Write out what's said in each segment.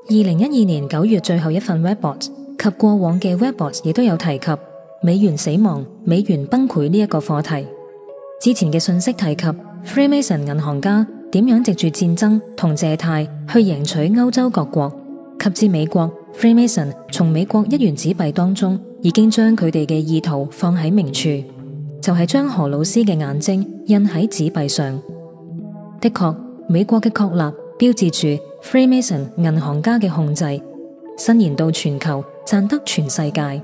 2012年9月最後一份 Report 及過往嘅 Report 亦都有提及美元死亡、美元崩潰呢一個課題。之前嘅信息提及 Freemason 銀行家點樣藉住戰爭同借貸去贏取歐洲各國，及至美國 Freemason 從美國1元紙幣當中已經將佢哋嘅意圖放喺明處，就係將荷魯斯嘅眼睛印喺紙幣上。的確，美國嘅確立標誌住 Freemason 銀行家嘅控制伸延到全球，賺得全世界。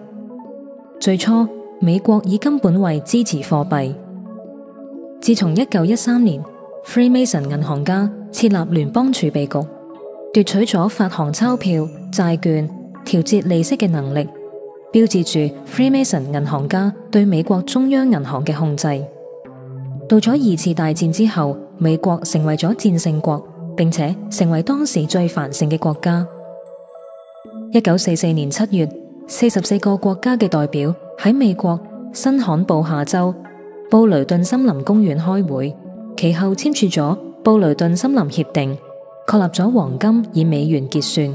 最初，美國以金本位支持貨幣。自從1913年 Freemason 銀行家設立聯邦儲備局，奪取咗發行鈔票、債券、調節利息嘅能力，標誌住 Freemason 銀行家對美國中央銀行嘅控制。到咗2次大戰之後，美國成為咗戰勝國，並且成為當時最繁盛嘅國家。1944年7月，44個國家嘅代表喺美國新罕布夏州布雷頓森林公園開會，其後簽署咗布雷頓森林協定，確立咗黃金以美元結算，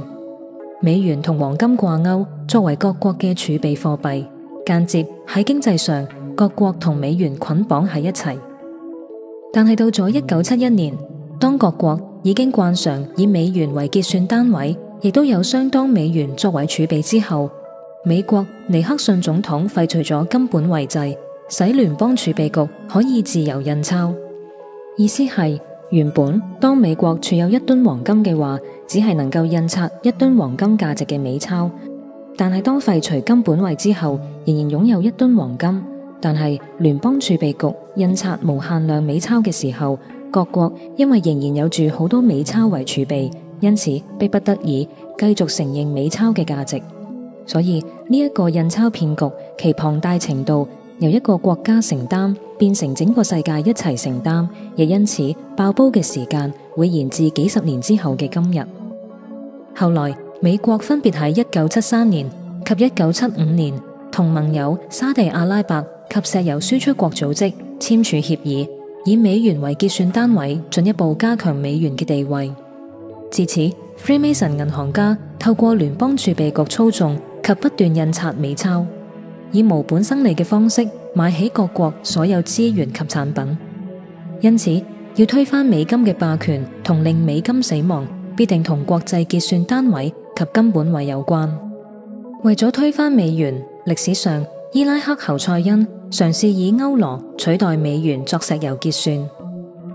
美元同黃金掛鈎，作為各國嘅儲備貨幣，間接喺經濟上各國同美元捆綁喺一齊。但係到咗1971年，當各國已經慣常以美元為結算單位，亦都有相當美元作為儲備之後，美國尼克遜總統廢除咗金本位制，使聯邦儲備局可以自由印鈔。意思係原本當美國儲有1噸黃金嘅話，只係能夠印刷1噸黃金價值嘅美鈔，但係當廢除金本位之後，仍然擁有1噸黃金。但係聯邦儲備局印刷無限量美鈔嘅時候，各國因為仍然有住好多美鈔為儲備，因此迫不得已繼續承認美鈔嘅價值。所以呢一個印鈔騙局其龐大程度由一個國家承擔變成整個世界一齊承擔，亦因此爆煲嘅時間會延至幾十年之後嘅今日。後來美國分別喺1973年及1975年同盟友沙地阿拉伯及石油輸出國組織簽署協議，以美元為結算單位，進一步加強美元嘅地位。自此 Freemason 銀行家透過聯邦儲備局操縱及不斷印刷美鈔，以無本生利嘅方式買起各國所有資源及產品。因此要推翻美金嘅霸權同令美金死亡，必定同國際結算單位及金本位有關。為咗推翻美元，歷史上伊拉克侯賽因嘗試以歐羅取代美元作石油結算，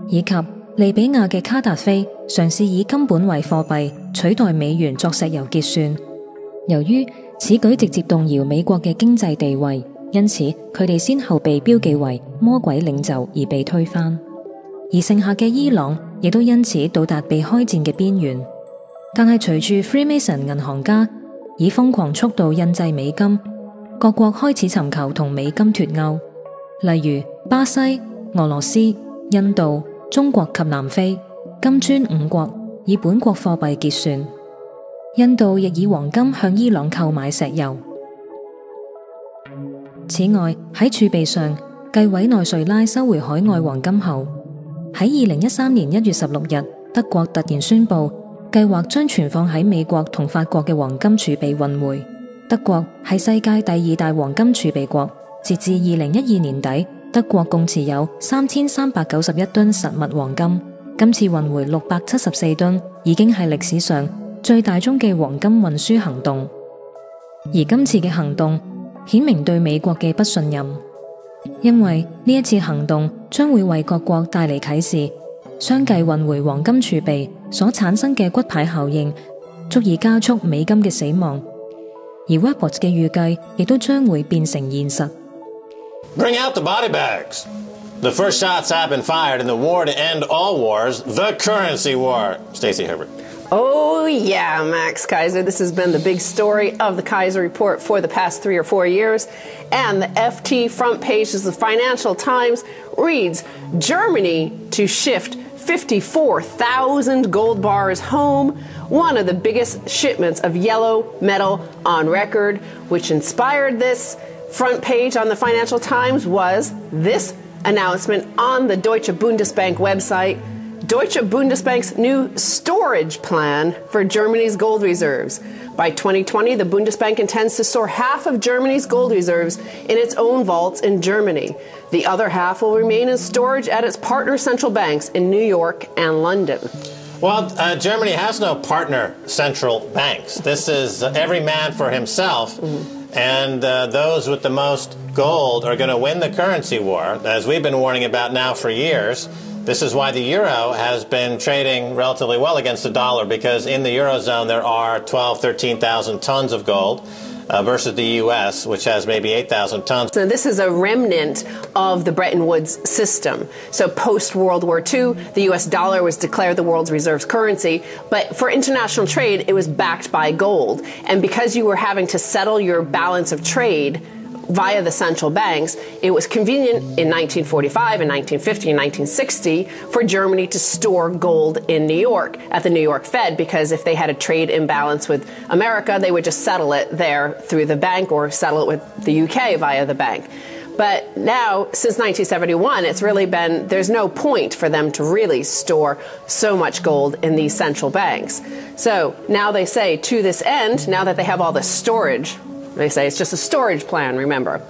以及利比亞嘅卡達菲嘗試以金本位貨幣取代美元作石油結算。由於此舉直接動搖美國嘅經濟地位，因此佢哋先後被標記為魔鬼領袖而被推翻。而剩下嘅伊朗亦都因此到達被開戰嘅邊緣。但係隨住 Freemason 銀行家以瘋狂速度印製美金，各國開始尋求同美金脫鈎，例如巴西、俄羅斯、印度、中國及南非，金磚5國以本國貨幣結算。印度亦以黃金向伊朗購買石油。此外，喺儲備上，繼委內瑞拉收回海外黃金後，喺2013年1月16日，德國突然宣布計劃將存放喺美國同法國嘅黃金儲備運回。德國係世界第2大黃金儲備國，截至2012年底，德國共持有3391噸實物黃金。今次運回674噸，已經係歷史上最大宗嘅黃金運輸行動。而今次嘅行動顯明對美國嘅不信任，因為呢一次行動將會為各國帶嚟啟示。相繼運回黃金儲備所產生嘅骨牌效應，足以加速美金嘅死亡。而 Webbots 嘅預計亦都將會變成現實。Bring out the body bags. The first shots have been fired in the war to end all wars, the currency war. Stacey Herbert. Oh yeah, Max Kaiser. This has been the big story of the Kaiser Report for the past 3 or 4 years. And the FT front page of the Financial Times reads, Germany to shift 54,000 gold bars home, one of the biggest shipments of yellow metal on record. Which inspired this front page on the Financial Times was this announcement on the Deutsche Bundesbank website. Deutsche Bundesbank's new storage plan for Germany's gold reserves. By 2020, the Bundesbank intends to store half of Germany's gold reserves in its own vaults in Germany. The other half will remain in storage at its partner central banks in New York and London. Well, Germany has no partner central banks. This is every man for himself, and those with the most gold are going to win the currency war, as we've been warning about now for years. This is why the euro has been trading relatively well against the dollar, because in the eurozone there are 13,000 tons of gold versus the U.S., which has maybe 8,000 tons. So this is a remnant of the Bretton Woods system. So post-World War II, the U.S. dollar was declared the world's reserve currency, but for international trade, it was backed by gold. And because you were having to settle your balance of trade via the central banks, it was convenient in 1945 and 1950 and 1960 for Germany to store gold in New York at the New York Fed, because if they had a trade imbalance with America, they would just settle it there through the bank or settle it with the UK via the bank. But now, since 1971, it's really been, there's no point for them to really store so much gold in these central banks. So now they say, to this end, now that they have all this storage, they say it's just a storage plan, remember.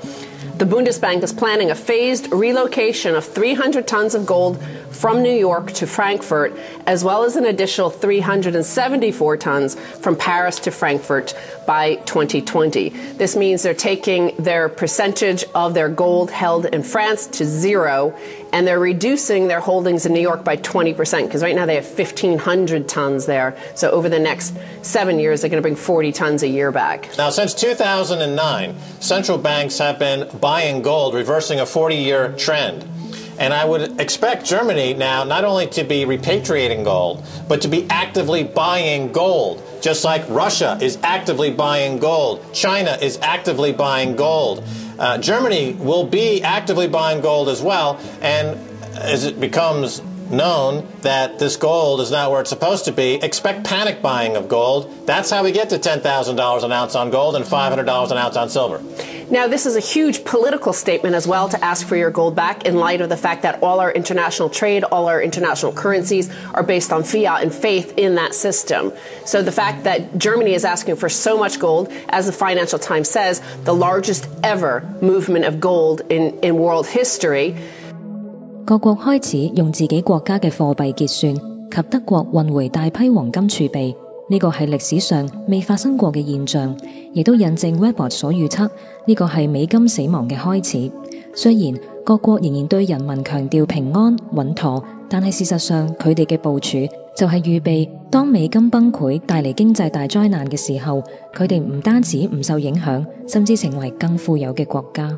The Bundesbank is planning a phased relocation of 300 tons of gold from New York to Frankfurt, as well as an additional 374 tons from Paris to Frankfurt by 2020. This means they're taking their percentage of their gold held in France to zero, and they're reducing their holdings in New York by 20%, because right now they have 1,500 tons there. So over the next 7 years, they're going to bring 40 tons a year back. Now, since 2009, central banks have been buying gold, reversing a 40-year trend. And I would expect Germany now not only to be repatriating gold, but to be actively buying gold, just like Russia is actively buying gold. China is actively buying gold. Germany will be actively buying gold as well, and as it becomes known that this gold is not where it's supposed to be, expect panic buying of gold. That's how we get to $10,000 an ounce on gold and $500 an ounce on silver. Now, this is a huge political statement as well, to ask for your gold back, in light of the fact that all our international trade, all our international currencies are based on fiat and faith in that system. So the fact that Germany is asking for so much gold, as the Financial Times says, the largest ever movement of gold in world history. 各國開始用自己國家嘅貨幣結算，及德國運回大批黃金儲備，呢個係歷史上未發生過嘅現象，亦都印證 Weber 所預測，呢個係美金死亡嘅開始。雖然各國仍然對人民強調平安穩妥，但係事實上佢哋嘅部署就係預備當美金崩潰帶嚟經濟大災難嘅時候，佢哋唔單止唔受影響，甚至成為更富有嘅國家。